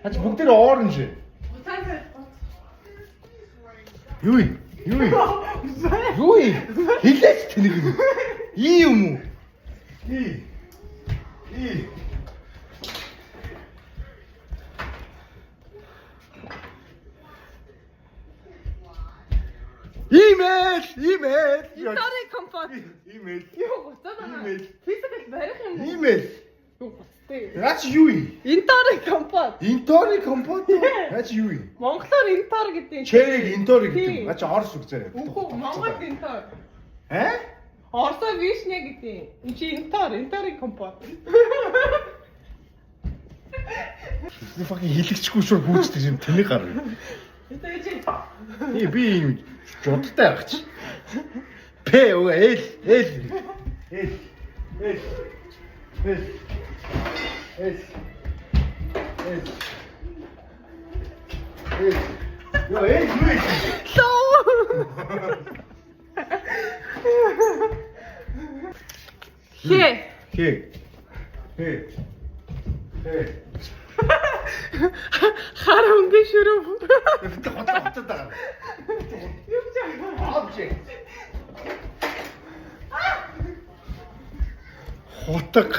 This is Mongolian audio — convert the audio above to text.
Ач бүгд тэр оранж. Юу юм? Юу юм? Юу юм? Хилээч тэнэг юм. Ийм юм уу? Имэйл. Интори компот. Имэйл. Юу гоцоо байна? Физикал барих юм уу? Имэйл. Юу гоцтой. Наач юу юм? Интори компот. Интори компот. Наач юу юм? Монголоор интор гэдэг. Чэрэг интори гэдэг. Наач орс үгзээрэй. Үгүй Монгол интор. Орсо вишне гэдэг. Энд чи интори компот. Би fucking хэлэгчгүй шууд гүйцдэг юм тэнэг гар. Би юм жодтой байх чи. П Л Хараа өнгө шүрүү. хоттой. Юу ч юм. Object. Хотог.